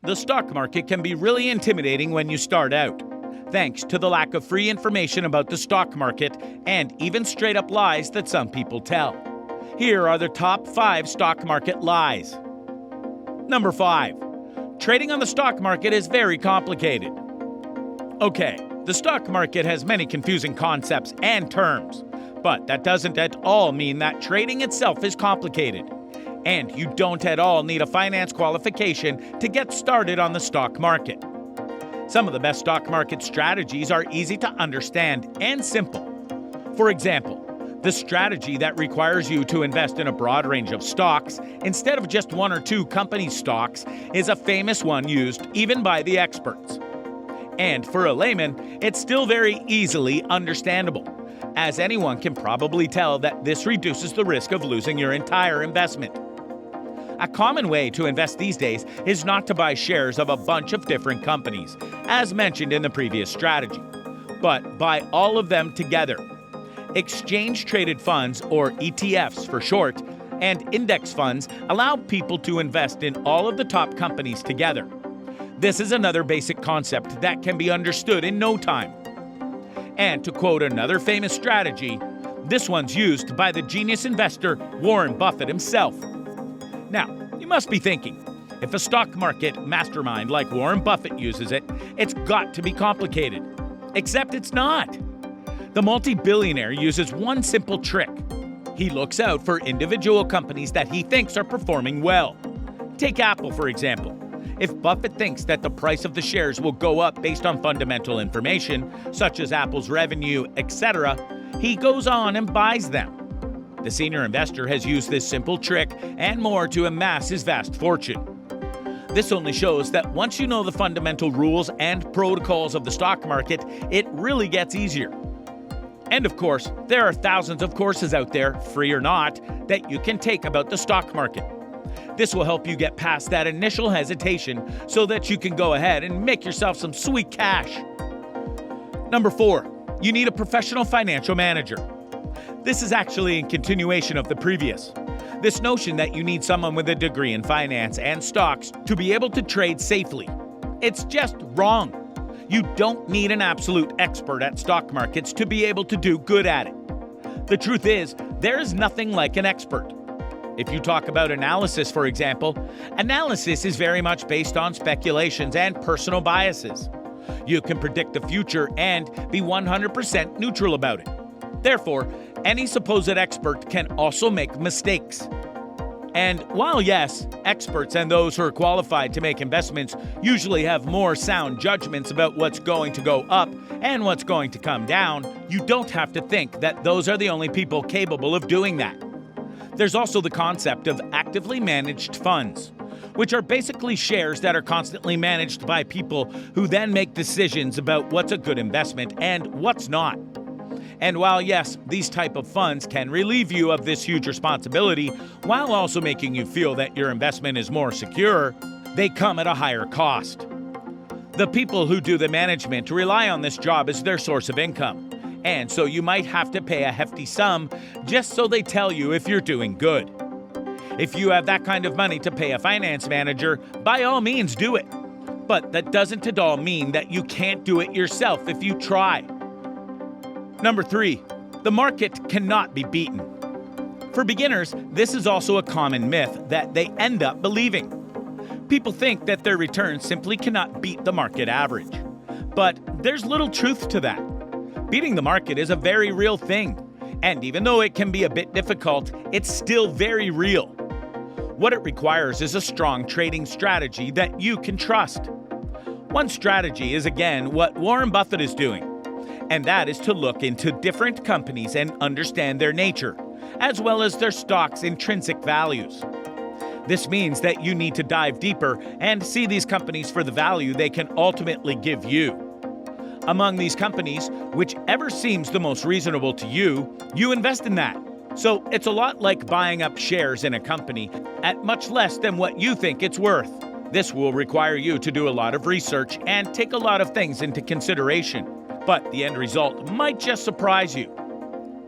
the stock market can be really intimidating when you start out, thanks to the lack of free information about the stock market and even straight-up lies that some people tell. Here are the top 5 stock market lies. Number 5. Trading on the stock market is very complicated. Okay, the stock market has many confusing concepts and terms, but that doesn't at all mean that trading itself is complicated. And you don't at all need a finance qualification to get started on the stock market. Some of the best stock market strategies are easy to understand and simple. For example, the strategy that requires you to invest in a broad range of stocks instead of just 1 or 2 company stocks is a famous one used even by the experts. And for a layman, it's still very easily understandable, as anyone can probably tell that this reduces the risk of losing your entire investment. A common way to invest these days is not to buy shares of a bunch of different companies, as mentioned in the previous strategy, but buy all of them together. Exchange-traded funds, or ETFs for short, and index funds allow people to invest in all of the top companies together. This is another basic concept that can be understood in no time. And to quote another famous strategy, this one's used by the genius investor Warren Buffett himself. Now, you must be thinking, if a stock market mastermind like Warren Buffett uses it, it's got to be complicated. Except it's not. The multi-billionaire uses one simple trick. He looks out for individual companies that he thinks are performing well. Take Apple, for example. If Buffett thinks that the price of the shares will go up based on fundamental information, such as Apple's revenue, etc., he goes on and buys them. The senior investor has used this simple trick and more to amass his vast fortune. This only shows that once you know the fundamental rules and protocols of the stock market, it really gets easier. And of course, there are thousands of courses out there, free or not, that you can take about the stock market. This will help you get past that initial hesitation so that you can go ahead and make yourself some sweet cash. Number 4, you need a professional financial manager. This is actually in continuation of the previous. This notion that you need someone with a degree in finance and stocks to be able to trade safely. It's just wrong. You don't need an absolute expert at stock markets to be able to do good at it. The truth is, there is nothing like an expert. If you talk about analysis, for example, analysis is very much based on speculations and personal biases. You can predict the future and be 100% neutral about it. Therefore, any supposed expert can also make mistakes. And while yes, experts and those who are qualified to make investments usually have more sound judgments about what's going to go up and what's going to come down, you don't have to think that those are the only people capable of doing that. There's also the concept of actively managed funds, which are basically shares that are constantly managed by people who then make decisions about what's a good investment and what's not. And while yes, these type of funds can relieve you of this huge responsibility while also making you feel that your investment is more secure, they come at a higher cost. The people who do the management rely on this job as their source of income, and so you might have to pay a hefty sum just so they tell you if you're doing good. If you have that kind of money to pay a finance manager, by all means do it. But that doesn't at all mean that you can't do it yourself if you try. Number 3, the market cannot be beaten. For beginners, this is also a common myth that they end up believing. People think that their returns simply cannot beat the market average. But there's little truth to that. Beating the market is a very real thing. And even though it can be a bit difficult, it's still very real. What it requires is a strong trading strategy that you can trust. One strategy is again what Warren Buffett is doing. And that is to look into different companies and understand their nature, as well as their stock's intrinsic values. This means that you need to dive deeper and see these companies for the value they can ultimately give you. Among these companies, whichever seems the most reasonable to you, you invest in that. So it's a lot like buying up shares in a company at much less than what you think it's worth. This will require you to do a lot of research and take a lot of things into consideration. But the end result might just surprise you.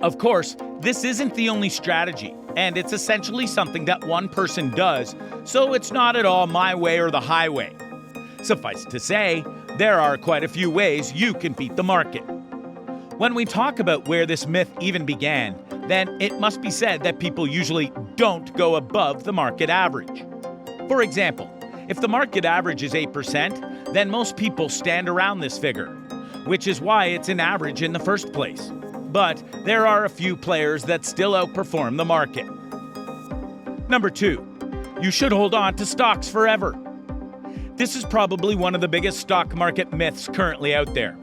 Of course, this isn't the only strategy, and it's essentially something that one person does, so it's not at all my way or the highway. Suffice to say, there are quite a few ways you can beat the market. When we talk about where this myth even began, then it must be said that people usually don't go above the market average. For example, if the market average is 8%, then most people stand around this figure, which is why it's an average in the first place. But there are a few players that still outperform the market. Number 2, you should hold on to stocks forever. This is probably one of the biggest stock market myths currently out there.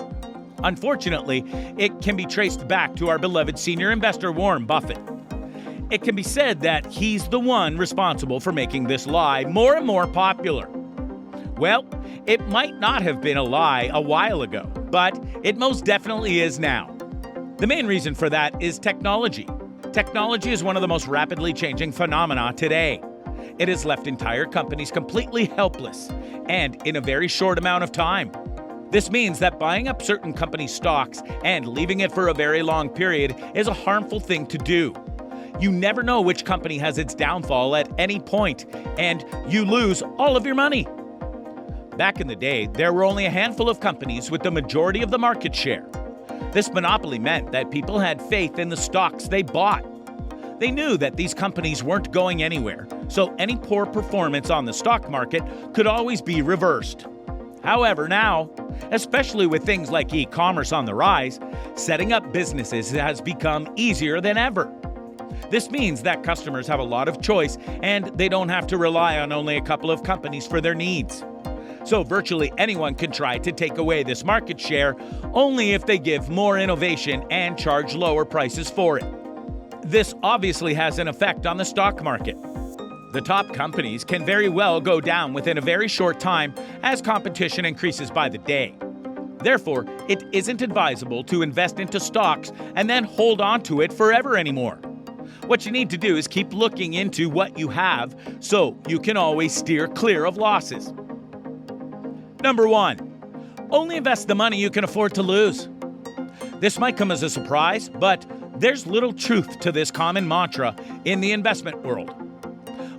Unfortunately, it can be traced back to our beloved senior investor Warren Buffett. It can be said that he's the one responsible for making this lie more and more popular. Well, it might not have been a lie a while ago, but it most definitely is now. The main reason for that is technology. Technology is one of the most rapidly changing phenomena today. It has left entire companies completely helpless, and in a very short amount of time. This means that buying up certain company stocks and leaving it for a very long period is a harmful thing to do. You never know which company has its downfall at any point, and you lose all of your money. Back in the day, there were only a handful of companies with the majority of the market share. This monopoly meant that people had faith in the stocks they bought. They knew that these companies weren't going anywhere, so any poor performance on the stock market could always be reversed. However, now, especially with things like e-commerce on the rise, setting up businesses has become easier than ever. This means that customers have a lot of choice and they don't have to rely on only a couple of companies for their needs. So virtually anyone can try to take away this market share only if they give more innovation and charge lower prices for it. This obviously has an effect on the stock market. The top companies can very well go down within a very short time as competition increases by the day. Therefore, it isn't advisable to invest into stocks and then hold on to it forever anymore. What you need to do is keep looking into what you have so you can always steer clear of losses. Number 1, only invest the money you can afford to lose. This might come as a surprise, but there's little truth to this common mantra in the investment world.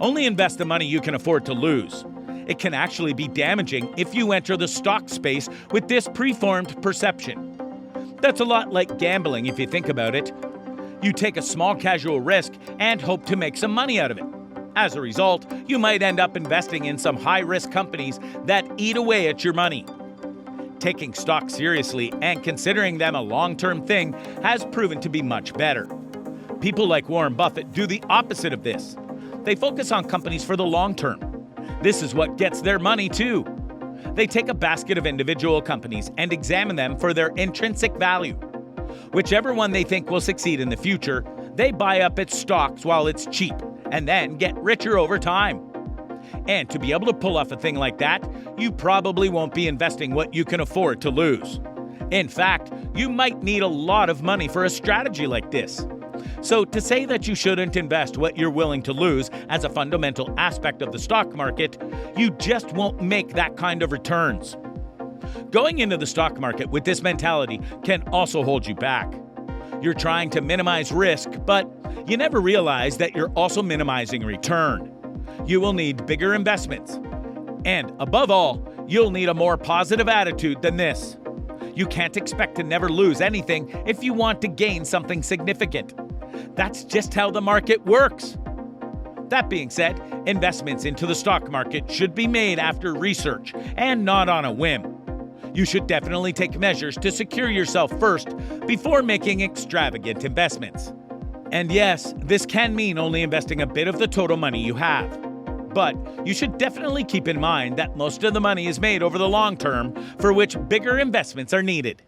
Only invest the money you can afford to lose. It can actually be damaging if you enter the stock space with this preformed perception. That's a lot like gambling if you think about it. You take a small casual risk and hope to make some money out of it. As a result, you might end up investing in some high-risk companies that eat away at your money. Taking stocks seriously and considering them a long-term thing has proven to be much better. People like Warren Buffett do the opposite of this. They focus on companies for the long term. This is what gets their money too. They take a basket of individual companies and examine them for their intrinsic value. Whichever one they think will succeed in the future, they buy up its stocks while it's cheap and then get richer over time. And to be able to pull off a thing like that, you probably won't be investing what you can afford to lose. In fact, you might need a lot of money for a strategy like this. So to say that you shouldn't invest what you're willing to lose as a fundamental aspect of the stock market, you just won't make that kind of returns. Going into the stock market with this mentality can also hold you back. You're trying to minimize risk, but you never realize that you're also minimizing return. You will need bigger investments. And above all, you'll need a more positive attitude than this. You can't expect to never lose anything if you want to gain something significant. That's just how the market works. That being said, investments into the stock market should be made after research and not on a whim. You should definitely take measures to secure yourself first before making extravagant investments. And yes, this can mean only investing a bit of the total money you have. But you should definitely keep in mind that most of the money is made over the long term, for which bigger investments are needed.